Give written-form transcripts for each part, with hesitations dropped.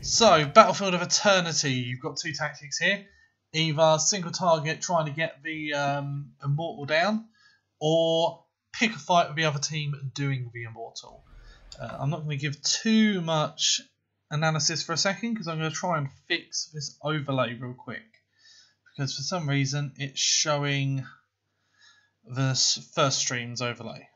So, Battlefield of Eternity, you've got two tactics here. Either single target trying to get the Immortal down, or pick a fight with the other team doing the Immortal. I'm not going to give too much analysis for a second because I'm going to try and fix this overlay real quick. Because for some reason it's showing the first stream's overlay.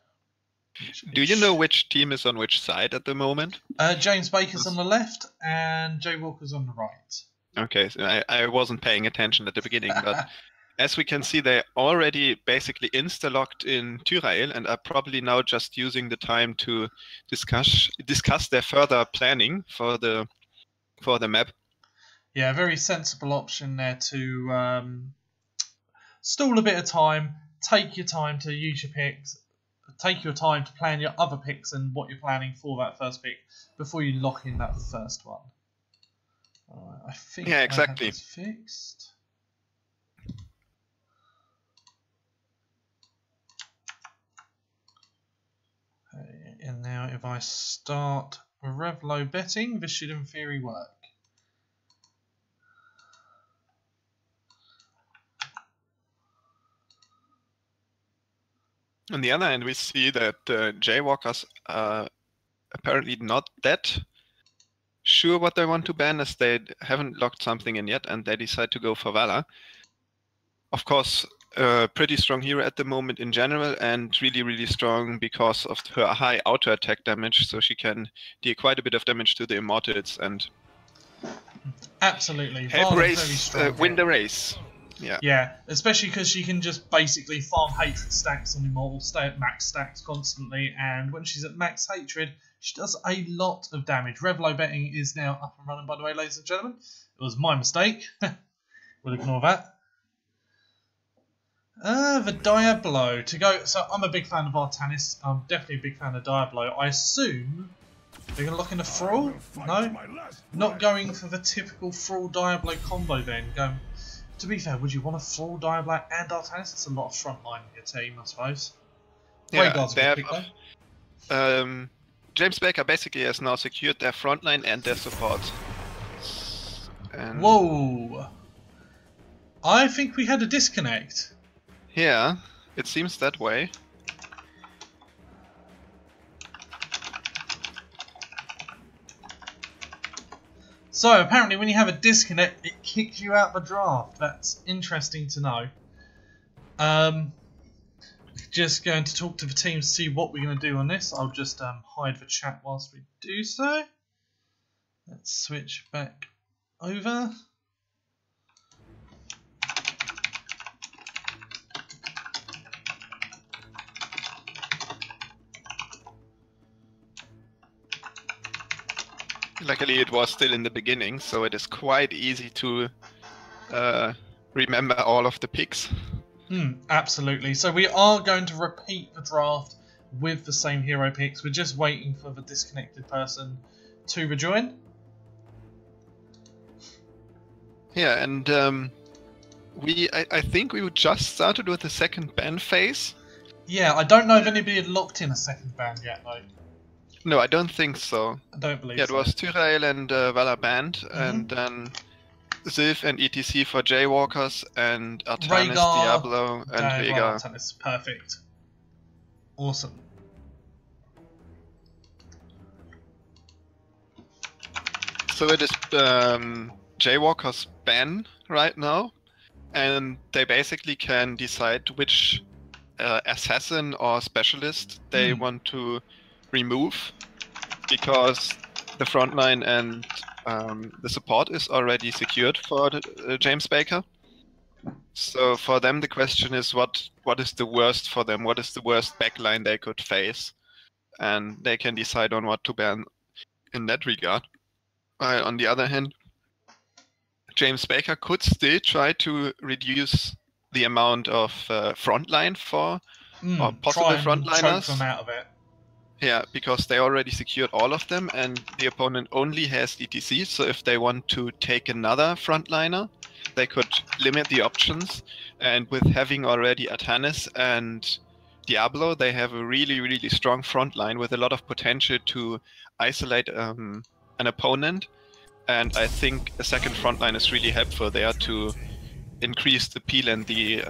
Do you know which team is on which side at the moment? James Baker's on the left and Jaywalkers on the right. Okay, so I wasn't paying attention at the beginning, but as we can see, they're already basically insta-locked in Tyrael and are probably now just using the time to discuss their further planning for the map. Yeah, very sensible option there to stall a bit of time, take your time to use your picks, take your time to plan your other picks and what you're planning for that first pick before you lock in that first one. Alright, I think exactly. I have this fixed. Okay, and now if I start Revlo betting, this should in theory work. On the other hand, we see that Jaywalkers are apparently not that sure what they want to ban, as they haven't locked something in yet, and they decide to go for Vala. Of course, pretty strong hero at the moment in general, and really, really strong because of her high auto attack damage, so she can deal quite a bit of damage to the Immortals and absolutely help win the race. Yeah, especially because she can just basically farm hatred stacks on Immortal, stay at max stacks constantly, and when she's at max hatred, she does a lot of damage. Revlo betting is now up and running, by the way, ladies and gentlemen. It was my mistake. We'll ignore that. The Diablo to go. So I'm a big fan of Artanis. I'm definitely a big fan of Diablo. I assume they're going to lock in a Thrall? No? Not going for the typical Thrall Diablo combo then. Going. To be fair, would you want a Thrall, Diablo and Artanis? It's a lot of frontline in your team, I suppose. Yeah, James Baker basically has now secured their frontline and their support. And whoa! I think we had a disconnect. Yeah, it seems that way. So apparently when you have a disconnect, it kicks you out the draft. That's interesting to know. Just going to talk to the team to see what we're going to do on this. I'll just hide the chat whilst we do so. Let's switch back over. Luckily it was still in the beginning, so it is quite easy to remember all of the picks. Absolutely. So we are going to repeat the draft with the same hero picks. We're just waiting for the disconnected person to rejoin. Yeah, and I think we just started with the second ban phase. Yeah, I don't know if anybody had locked in a second ban yet though. No, I don't think so. I don't believe so. So. It was Tyrael and Vala banned, and then Ziv and ETC for Jaywalkers, and Artanis, Diablo, and Rhaegar. Artanis, perfect. Awesome. So it is Jaywalkers ban right now, and they basically can decide which assassin or specialist they want to remove, because the frontline and the support is already secured for James Baker. So for them the question is what is the worst for them, what is the worst backline they could face, and they can decide on what to ban in that regard. On the other hand, James Baker could still try to reduce the amount of frontline for or possible frontliners. Choke them out of it. Yeah, because they already secured all of them, and the opponent only has ETC, so if they want to take another frontliner, they could limit the options. And with having already Artanis and Diablo, they have a really, really strong frontline with a lot of potential to isolate an opponent and I think a second frontline is really helpful there to increase the peel and the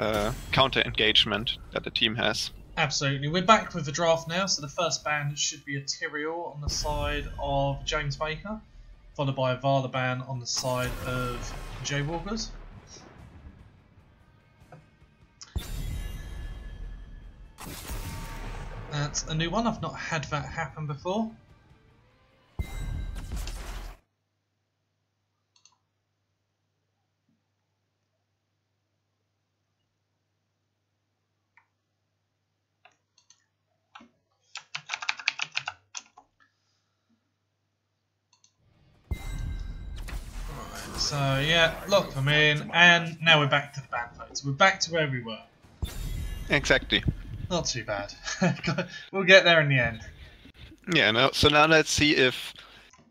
counter engagement that the team has. Absolutely. We're back with the draft now, so the first ban should be a Tyrael on the side of James Baker, followed by a Vala ban on the side of Jaywalkers. That's a new one. I've not had that happen before. So yeah, lock them in, and now we're back to the ban phase. We're back to where we were. Exactly. Not too bad. We'll get there in the end. Yeah, no, so now let's see if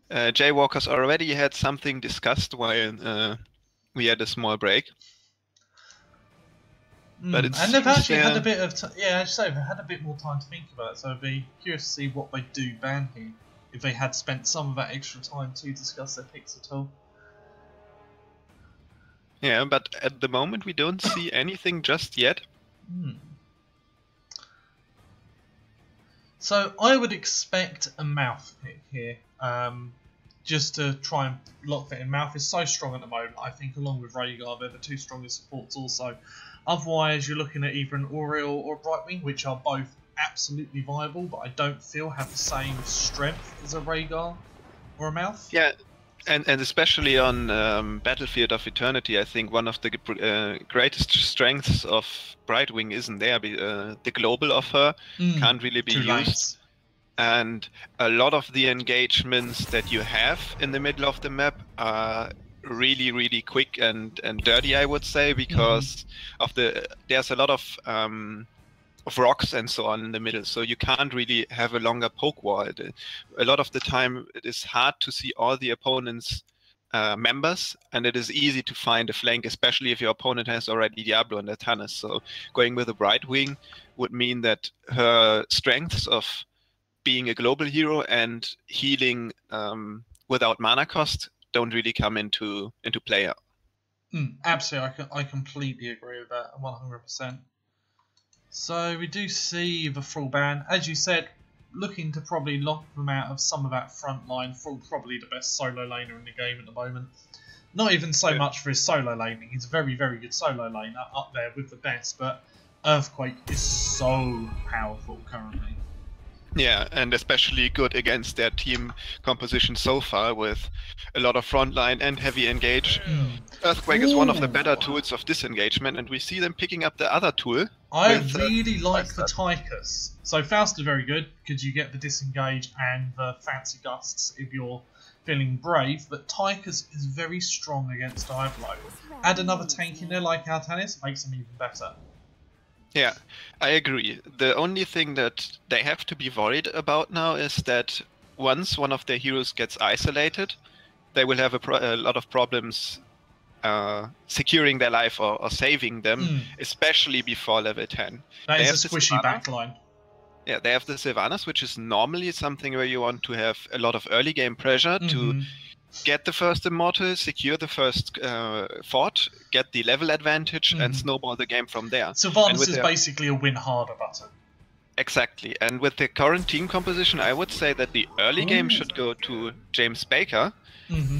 Jaywalkers already had something discussed while we had a small break. But and they've actually had a bit of yeah, as I say, they've had a bit more time to think about it, so I'd be curious to see what they do ban here, if they had spent some of that extra time to discuss their picks at all. Yeah, but at the moment we don't see anything just yet. So I would expect a Mouth pick here, just to try and lock that in. Mouth is so strong at the moment, I think, along with Rhaegar, they're the two strongest supports also. Otherwise, you're looking at either an Oriel or a Brightwing, which are both absolutely viable, but I don't feel have the same strength as a Rhaegar or a Mouth. Yeah, and especially on Battlefield of Eternity, I think one of the greatest strengths of Brightwing isn't there. The global of her can't really be used. And a lot of the engagements that you have in the middle of the map are really, really quick and dirty, I would say, because of there's a lot of rocks and so on in the middle, so you can't really have a longer poke wall. A lot of the time it is hard to see all the opponent's members, and it is easy to find a flank, especially if your opponent has already Diablo and Atanas. So going with a Brightwing would mean that her strengths of being a global hero and healing without mana cost don't really come into play. Absolutely, I completely agree with that, 100%. So we do see the Thrall ban, as you said, looking to probably lock them out of some of that front line. Thrall probably the best solo laner in the game at the moment. Not even so much for his solo laning, he's a very, very good solo laner, up there with the best, but Earthquake is so powerful currently. Yeah, and especially good against their team composition so far, with a lot of frontline and heavy engage. Earthquake is one of the better tools of disengagement, and we see them picking up the other tool. I really like the Tychus. So Faust is very good because you get the disengage and the fancy gusts if you're feeling brave, but Tychus is very strong against Diablo. Add another tank in there like Artanis, makes them even better. Yeah, I agree. The only thing that they have to be worried about now is that once one of their heroes gets isolated, they will have a lot of problems securing their life or saving them, especially before level 10. That is a squishy backline. Yeah, they have the Sylvanas, which is normally something where you want to have a lot of early game pressure to get the first Immortal, secure the first fort, get the level advantage, and snowball the game from there. Sylvanas is basically a win harder button. Exactly, and with the current team composition, I would say that the early game should go to James Baker,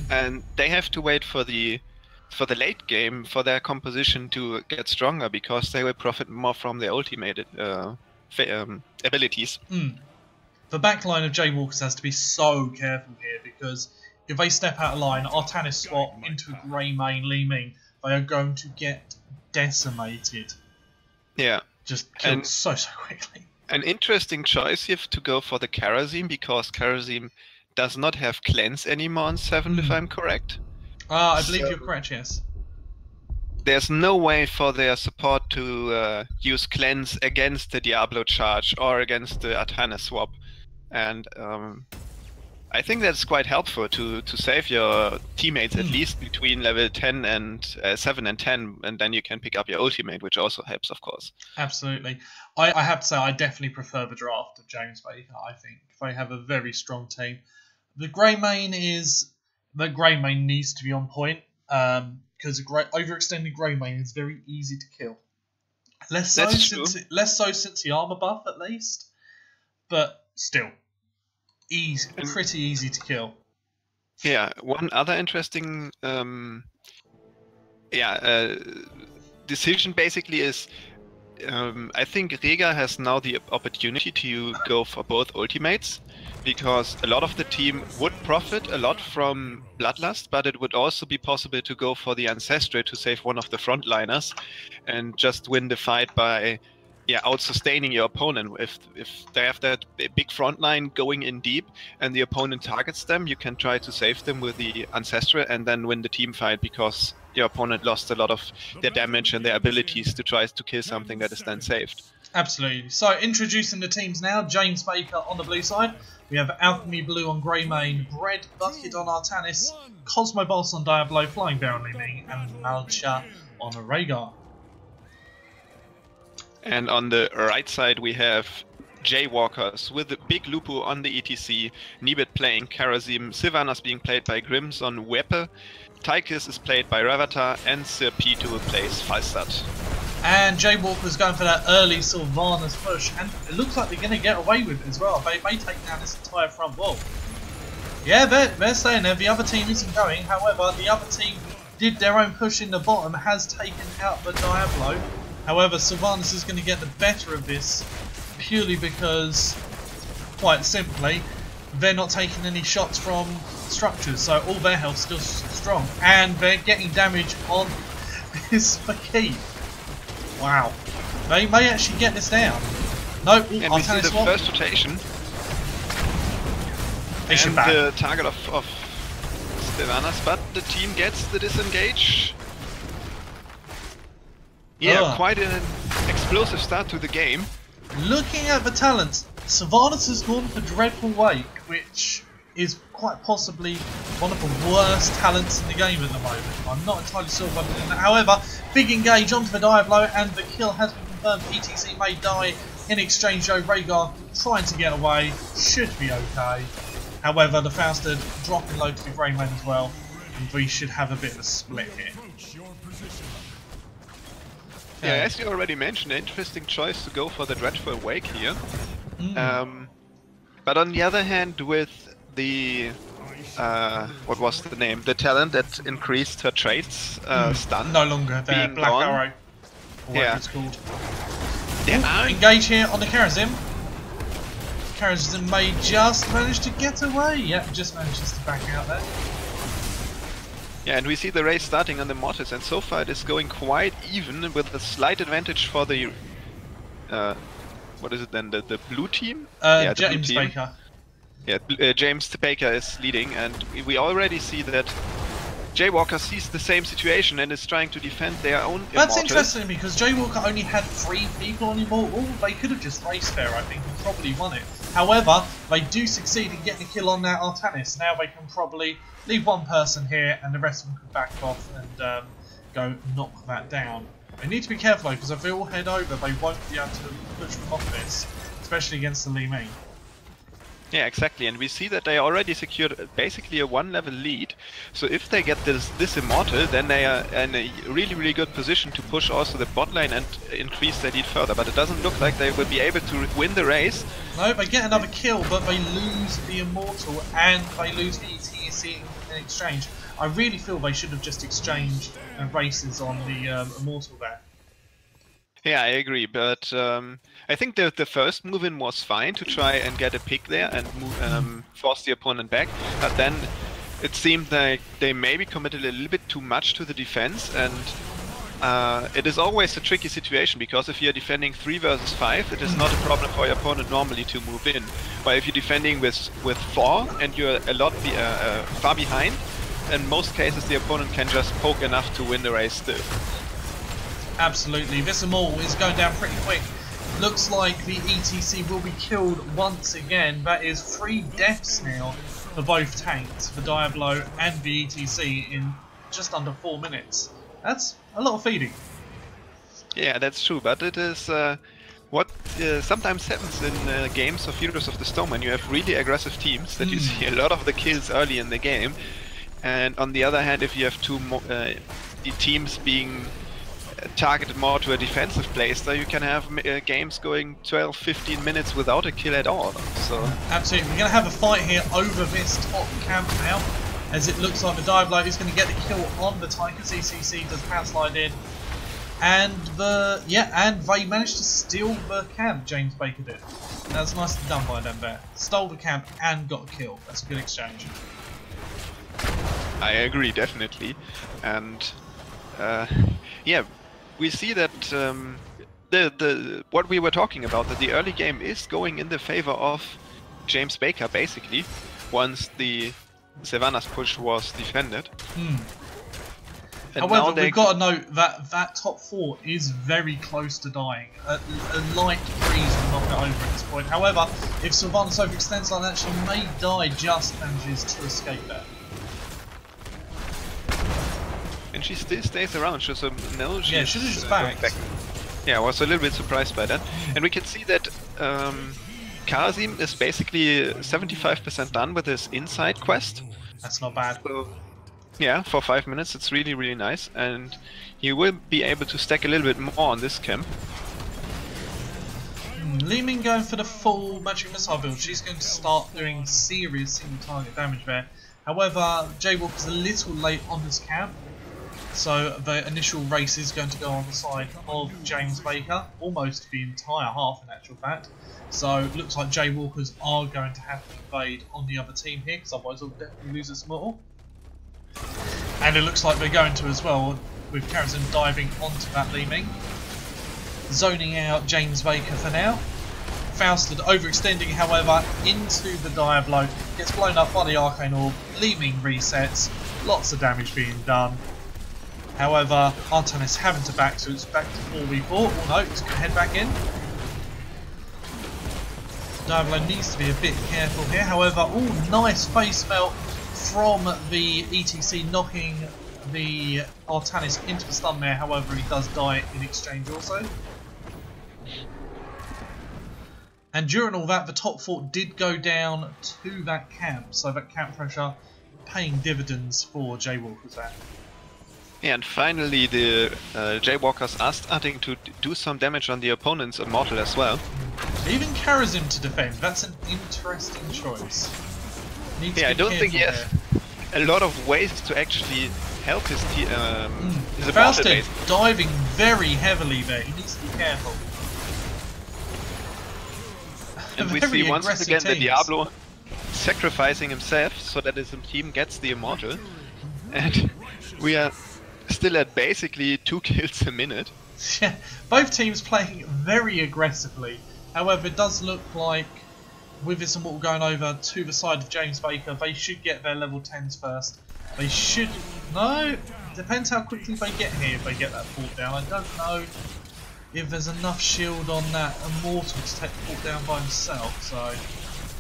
and they have to wait for the late game for their composition to get stronger, because they will profit more from their ultimate abilities. The backline of Jaywalkers has to be so careful here, because if they step out of line, Artanis swap into a Grey Mane Li Ming, they are going to get decimated. Yeah. Just killed so quickly. An interesting choice here to go for the Kharazim, because Kharazim does not have cleanse anymore on 7, if I'm correct. I believe you're correct, yes. There's no way for their support to use cleanse against the Diablo charge or against the Artanis swap. And I think that's quite helpful to save your teammates at least between level 10 and 7 and 10, and then you can pick up your ultimate, which also helps, of course. Absolutely. I have to say, I definitely prefer the draft of James Baker. I think they have a very strong team. The Grey Mane is the Greymane needs to be on point, because overextended Greymane is very easy to kill. Less so since the armor buff, at least, but still, pretty easy to kill. Yeah, one other interesting decision basically is, I think Rega has now the opportunity to go for both ultimates, because a lot of the team would profit a lot from Bloodlust, but it would also be possible to go for the Ancestral to save one of the frontliners and just win the fight by out-sustaining your opponent. If they have that big frontline going in deep and the opponent targets them, you can try to save them with the Ancestral and then win the team fight, because your opponent lost a lot of their damage and their abilities to try to kill something that is then saved. Absolutely. So introducing the teams now. James Baker on the blue side. We have Alchemy Blue on Greymane, Bread Bucket on Artanis, Cosmo Boss on Diablo, Flying Bear on Liming, and Malcha on Rhaegar. And on the right side we have Jaywalkers with the Big Lupo on the ETC, Nibet playing Karazim, Sylvanas being played by Grims on Wepe, Tychus is played by Ravatar, and Sir P2 plays Falstad. And Jaywalker's going for that early Sylvanas push, and it looks like they're going to get away with it as well. They may take down this entire front wall. Yeah, they're staying there. The other team isn't going. However, the other team did their own push in the bottom, has taken out the Diablo. However, Sylvanas is going to get the better of this, purely because, quite simply, they're not taking any shots from structures, so all their health's still strong. And they're getting damage on this Fakir. Wow. They may actually get this down. No, and we see the first rotation. And the target of Sylvanas, but the team gets the disengage. Yeah, quite an explosive start to the game. Looking at the talents, Sylvanas has gone for Dreadful Wake, which is quite possibly one of the worst talents in the game at the moment. I'm not entirely sure about it. However, big engage onto the Diablo, and the kill has been confirmed. ETC may die in exchange, though. Rhaegar trying to get away, should be okay. However, the Faustad dropping low to the Greymane as well, and we should have a bit of a split here. Yeah, as you already mentioned, interesting choice to go for the Dreadful Wake here. But on the other hand, with the what was the name? The talent that increased her traits stun. No longer there. Black gone. Arrow. Or whatever it's called. Yeah. Engage here on the Karazim. Karazim may just manage to get away. Yep, just manages to back out there. Yeah, and we see the race starting on the Mortis, and so far it is going quite even, with a slight advantage for the what is it then? The blue team? Yeah, James Baker. Yeah, James Baker is leading, and we already see that Jaywalker sees the same situation and is trying to defend their own That's Immortal. interesting, because Jaywalker only had 3 people on Immortal. They could have just raced there, I think, and probably won it. However, they do succeed in getting a kill on that Artanis. Now they can probably leave one person here, and the rest of them can back off and go knock that down. They need to be careful though, because if they all head over, they won't be able to push them off this, especially against the Liming. Yeah, exactly, and we see that they already secured basically a 1-level lead. So if they get this Immortal, then they are in a really good position to push also the bot lane and increase their lead further. But it doesn't look like they will be able to win the race. No, they get another kill, but they lose the Immortal and they lose the ETC in exchange. I really feel they should have just exchanged races on the Immortal there. Yeah, I agree, but I think the first move in was fine to try and get a pick there and move, force the opponent back, but then it seemed like they maybe committed a little bit too much to the defense, and it is always a tricky situation, because if you're defending 3 versus 5, it is not a problem for your opponent normally to move in. But if you're defending with 4 and you're a lot far behind, in most cases the opponent can just poke enough to win the race still. Absolutely, this Immortal is going down pretty quick. Looks like the ETC will be killed once again. That is 3 deaths now for both tanks, for Diablo and the ETC, in just under 4 minutes. That's a lot of feeding. Yeah, that's true, but it is what sometimes happens in games of Heroes of the Storm, when you have really aggressive teams, that you see a lot of the kills early in the game. And on the other hand, if you have the teams being targeted more to a defensive playstyle, you can have games going 12-15 minutes without a kill at all. So absolutely, we're going to have a fight here over this top camp now, as it looks like the Diablo is going to get the kill on the Tigers. ECC does power slide in, and they managed to steal the camp. James Baker did. That's nicely done by them there. Stole the camp and got a kill. That's a good exchange. I agree, definitely, and yeah, we see that what we were talking about, that the early game is going in the favor of James Baker, basically, once the Sylvanas push was defended. However, we've got to note that that top 4 is very close to dying. A light breeze will knock it over at this point. However, if Sylvanas overextends like that, she may die, just manages to escape there. And she still stays around, so no, she's just back. Yeah, I was a little bit surprised by that. And we can see that Karazim is basically 75% done with his inside quest. That's not bad. So, yeah, for 5 minutes, it's really, really nice. And he will be able to stack a little bit more on this camp. Li Ming going for the full magic missile build. She's going to start doing serious single target damage there. However, Jaywalkers a little late on this camp. So the initial race is going to go on the side of James Baker, almost the entire half in actual fact. So it looks like Jaywalkers are going to have to invade on the other team here, because otherwise they'll definitely lose this mortal. And it looks like they're going to as well, with Karazim diving onto that Li Ming. Zoning out James Baker for now. Fausted overextending, however, into the Diablo. Gets blown up by the Arcane Orb. Li Ming resets. Lots of damage being done. However, Artanis having to back, so it's back to 4v4. Oh no, it's going to head back in. Diablo needs to be a bit careful here. However, oh, nice face melt from the ETC, knocking the Artanis into the stun there. However, he does die in exchange also. And during all that, the top 4 did go down to that camp, so that camp pressure paying dividends for Jaywalkers there. Yeah, and finally the Jaywalkers are starting to do some damage on the opponent's Immortal as well. Even Karazim to defend, that's an interesting choice. Yeah, I don't think he has a lot of ways to actually help his Immortal base. Diving very heavily there, he needs to be careful. And we see once again the Diablo sacrificing himself so that his team gets the Immortal. And we are still at basically 2 kills a minute. Yeah, both teams playing very aggressively. However, it does look like with this Immortal going over to the side of James Baker, they should get their level 10s first. They should... No, depends how quickly they get here if they get that fort down. I don't know if there's enough shield on that Immortal to take the fort down by himself, so...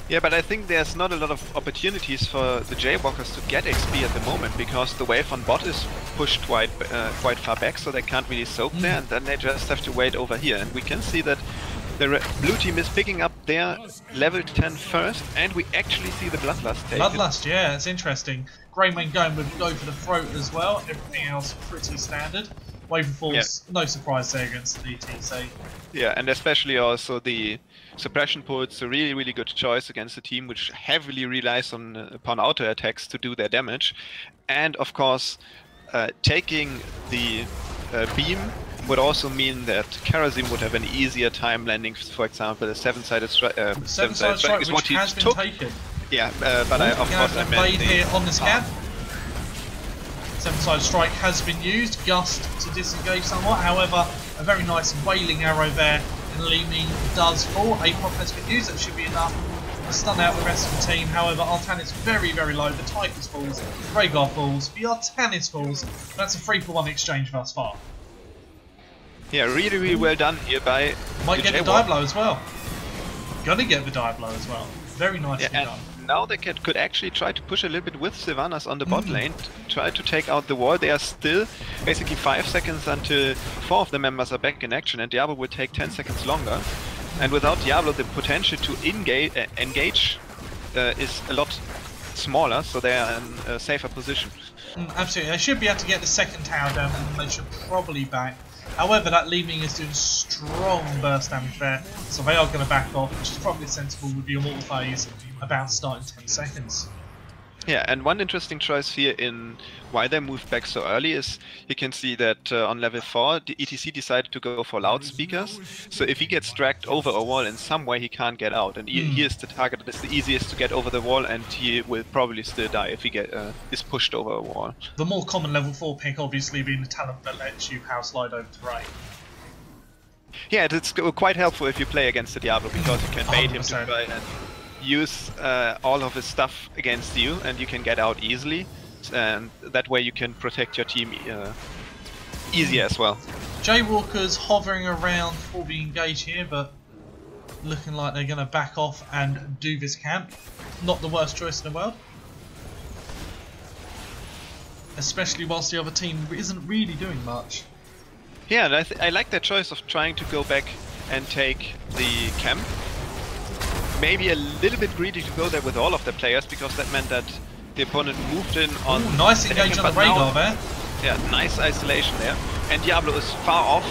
Yeah, but I think there's not a lot of opportunities for the Jaywalkers to get XP at the moment, because the wave on bot is pushed quite far back, so they can't really soak there, and then they just have to wait over here. And we can see that the blue team is picking up their level 10 first, and we actually see the Bloodlust take Bloodlust, yeah, it's interesting. Greymane going with go for the throat as well, everything else pretty standard. Wave and Falls, no surprise there against the DTC. Yeah, and especially also the Suppression Pulse, a really, really good choice against a team which heavily relies on upon auto attacks to do their damage. And of course, taking the beam would also mean that Karazim would have an easier time landing, for example, a 7-sided strike. 7-sided strike, which has been taken. Yeah, but of course I meant the here on this camp. 7-sided strike has been used, Gust to disengage somewhat, however a very nice wailing arrow there, and Li Ming does fall. A pop has been used, that should be enough to stun out the rest of the team. However, Artanis very, very low, the Tigers falls, Rhaegar falls, the Artanis falls. That's a 3-for-1 exchange thus far. Yeah, really, really well done here by Might get the Diablo as well. Gonna get the Diablo as well. Very nicely done. Now they could actually try to push a little bit with Sylvanas on the bot lane, try to take out the wall. They are still basically 5 seconds until 4 of the members are back in action, and Diablo will take 10 seconds longer. And without Diablo, the potential to engage is a lot smaller, so they are in a safer position. Absolutely, they should be able to get the second tower down, and they should probably back. However, that leaving is doing strong burst damage there, so they are going to back off, which is probably sensible with the immortal phase about to start in 10 seconds. Yeah, and one interesting choice here in why they moved back so early is you can see that on level 4 the ETC decided to go for loudspeakers, so if he gets dragged over a wall in some way he can't get out, and he is the target that is the easiest to get over the wall, and he will probably still die if he is pushed over a wall. The more common level 4 pick obviously being the talent that lets you power slide over terrain. Yeah, it's quite helpful if you play against the Diablo, because you can bait him to 100%. try and use all of his stuff against you, and you can get out easily, and that way you can protect your team easier as well. Jaywalkers hovering around before we engage here, but looking like they're going to back off and do this camp. Not the worst choice in the world. Especially whilst the other team isn't really doing much. Yeah, and I like that choice of trying to go back and take the camp. Maybe a little bit greedy to go there with all of the players, because that meant that the opponent moved in on... Ooh, nice engage on the radar there. Yeah, nice isolation there. And Diablo is far off.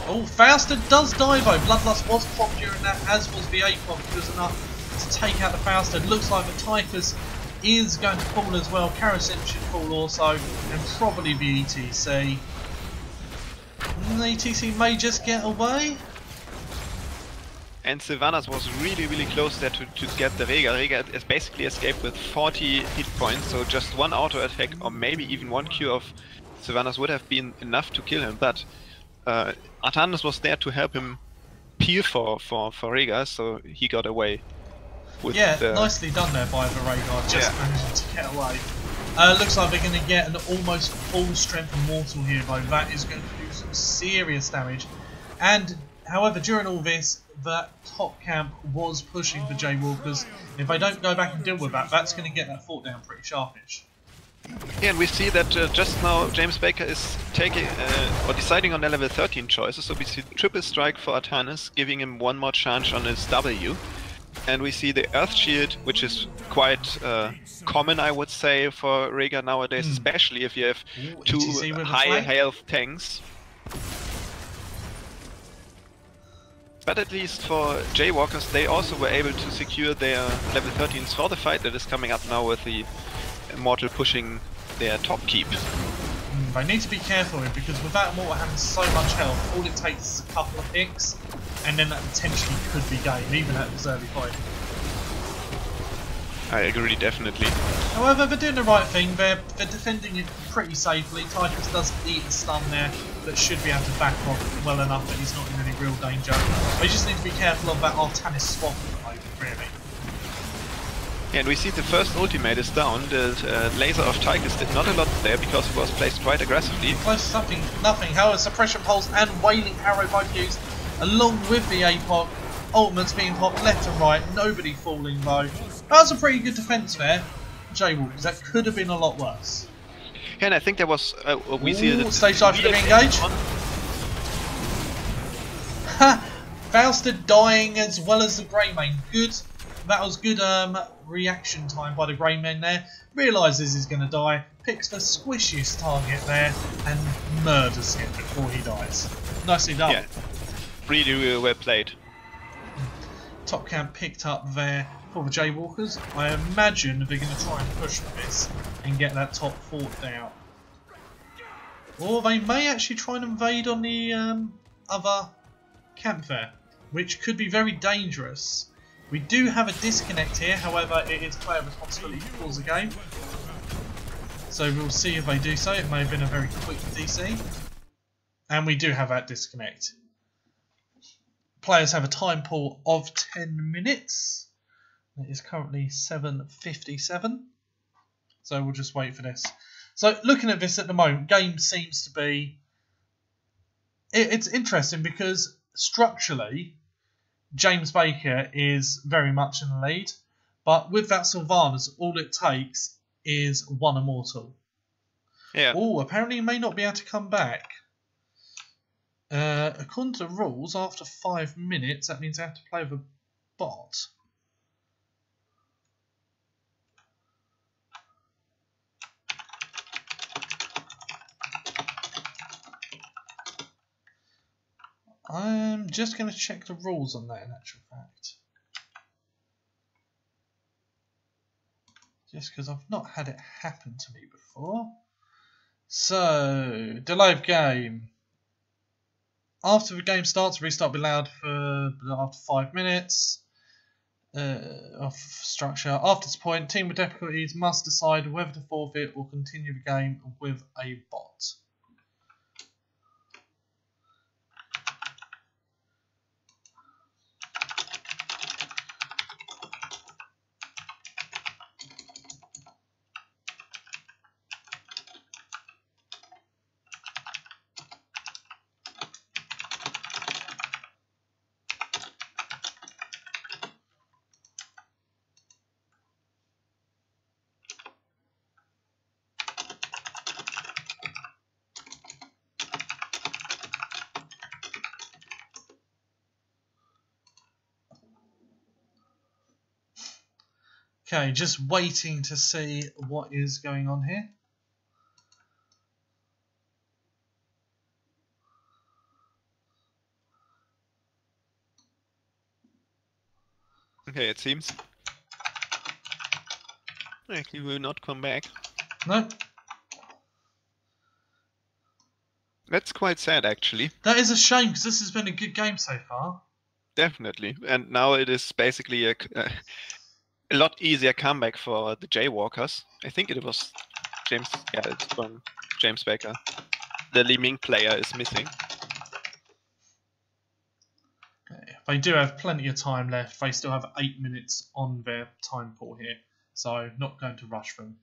Oh, Fausted does die though. Bloodlust was popped during that, as was the APOC, which was enough to take out the Fausted. Looks like the Typhus is going to fall as well. Kerosene should fall also, and probably the ETC. The ETC may just get away. And Sylvanas was really close there to get the Rega. Rega is basically escaped with 40 hit points, so just one auto attack or maybe even one Q of Sylvanas would have been enough to kill him, but Artanis was there to help him peel for Rega, so he got away. With nicely done there by the Rega, just managing to get away. Looks like they're going to get an almost full strength immortal here though. That is going to do some serious damage. And however, during all this, that top camp was pushing the Jaywalkers. If they don't go back and deal with that, that's going to get that fort down pretty sharpish. Yeah, and we see that just now James Baker is taking or deciding on the level 13 choices. So we see triple strike for Artanis, giving him one more chance on his W. And we see the Earth Shield, which is quite common, I would say, for Rega nowadays, especially if you have two high health tanks. But at least for Jaywalkers, they also were able to secure their level 13s for the fight that is coming up now with the Immortal pushing their top keep. They need to be careful here, because with that Immortal having so much health, all it takes is a couple of picks, and then that potentially could be game, even at this early fight. I agree, definitely. However, they're doing the right thing. They're defending it pretty safely. Titus does eat a stun there, but should be able to back off well enough that he's not in any real danger. They just need to be careful of that Artanis swap at the moment, really. Yeah, and we see the first ultimate is down. The laser of Tychus did not a lot there because it was placed quite aggressively. Close to something, nothing. However, suppression pulse and wailing arrow both used, along with the APOC. Ultimates being popped left and right, nobody falling though. That was a pretty good defense there, Jaywalkers. That could have been a lot worse. Yeah, and I think there was we see the stage dive for the engage. Ha! Fausted dying as well as the Greymane. Good. That was good reaction time by the Greymane there. Realises he's going to die, picks the squishiest target there, and murders him before he dies. Nicely done. Yeah, really well played. Top camp picked up there for the Jaywalkers. I imagine they're going to try and push for this and get that top fort down. Or they may actually try and invade on the other camp there, which could be very dangerous. We do have a disconnect here, however it is player responsibility to pause the game. So we'll see if they do so. It may have been a very quick DC. And we do have that disconnect. Players have a time pool of 10 minutes. It is currently 7:57. So we'll just wait for this. So looking at this at the moment, game seems to be... It's interesting because structurally, James Baker is very much in the lead. But with that Sylvanas, all it takes is one Immortal. Yeah. Oh, apparently he may not be able to come back. According to rules, after 5 minutes, that means I have to play with a bot. I'm just going to check the rules on that in actual fact. Just because I've not had it happen to me before. So, delay of game. After the game starts, restart will be allowed for after 5 minutes. Of structure. After this point, team with difficulties must decide whether to forfeit or continue the game with a bot. Okay, just waiting to see what is going on here. Okay, it seems. He will not come back. No. That's quite sad, actually. That is a shame, because this has been a good game so far. Definitely. And now it is basically a lot easier comeback for the Jaywalkers. I think it was James. Yeah, it's from James Baker. The Li Ming player is missing. Okay. They do have plenty of time left. They still have 8 minutes on their time pool here, so not going to rush them.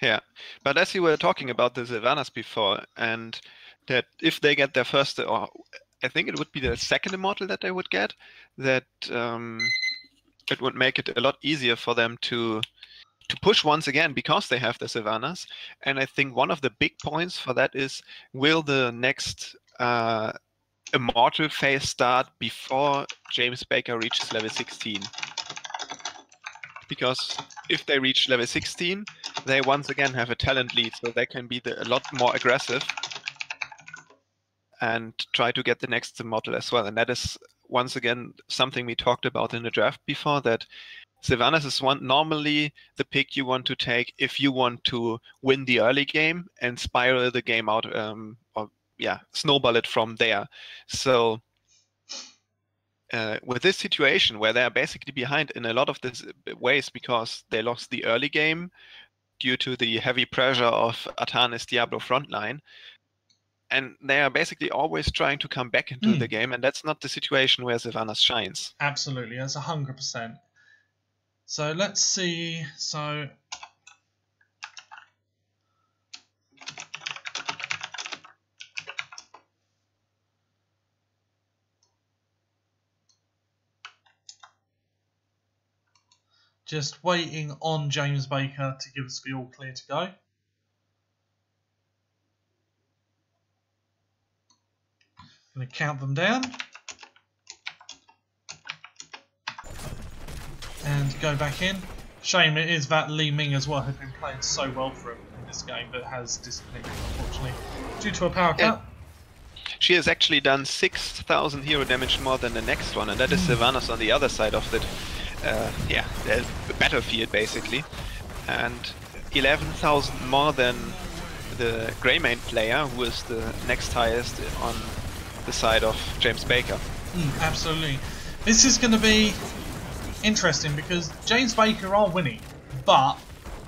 Yeah, but as you were talking about the Sylvanas before, and that if they get their first, or I think it would be the second immortal that they would get, that it would make it a lot easier for them to push once again because they have the Sylvanas. And I think one of the big points for that is, will the next immortal phase start before James Baker reaches level 16? Because if they reach level 16, they once again have a talent lead, so they can be a lot more aggressive and try to get the next immortal as well. And that is, once again, something we talked about in the draft before, that Sylvanas is normally the pick you want to take if you want to win the early game and spiral the game out, or snowball it from there. So with this situation where they are basically behind in a lot of these ways because they lost the early game due to the heavy pressure of Atanis Diablo frontline, and they are basically always trying to come back into the game, and that's not the situation where Sylvanas shines. Absolutely, that's 100%. So let's see. So just waiting on James Baker to give us the all clear to go. Going to count them down. And go back in. Shame it is that Li Ming as well had been playing so well for him in this game, but has disconnected unfortunately due to a power cut. She has actually done 6,000 hero damage more than the next one, and that is Sylvanas on the other side of the battlefield basically, and 11,000 more than the Greymane player, who is the next highest on the side of James Baker. Absolutely. This is going to be interesting because James Baker are winning, but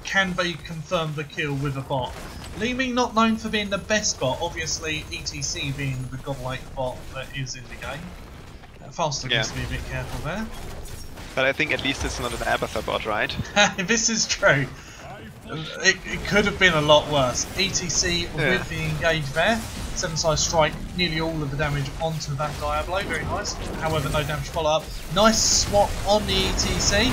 can they confirm the kill with a bot? Li Ming not known for being the best bot, obviously ETC being the godlike bot that is in the game. Faster needs to be a bit careful there. But I think at least it's not an Abathur bot, right? This is true. It could have been a lot worse. ETC with the engage there. 7-side strike, nearly all of the damage onto that Diablo, very nice. However, no damage follow-up. Nice swap on the ETC.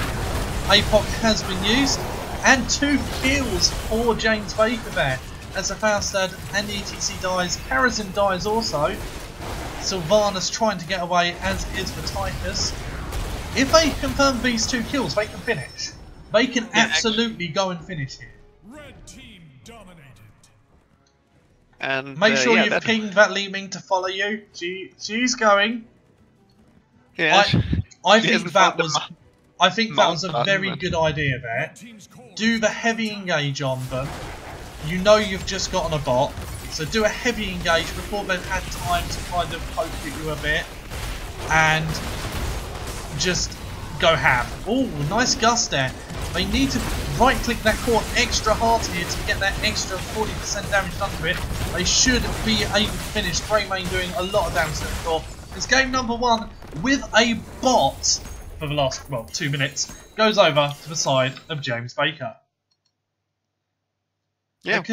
APOC has been used. And 2 kills for James Baker there. As the Faustad and the ETC dies, Karazin dies also. Sylvanas trying to get away, as is the Tychus. If they confirm these 2 kills, they can finish. They can absolutely go and finish here. Red team dominated. And Make sure yeah, you've pinged that Li Ming to follow you. She's going. Yeah, I she think hasn't that found the was. I think that was a mount very button, good idea there. Do the heavy engage on them. You know you've just gotten a bot, so do a heavy engage before they've had time to kind of poke at you a bit, and just go ham. Oh, nice gust there. They need to right-click that core extra hard here to get that extra 40% damage done to it. They should be able to finish. Greymane doing a lot of damage to the core. It's game number 1 with a bot for the last, well, 2 minutes. Goes over to the side of James Baker. Yeah.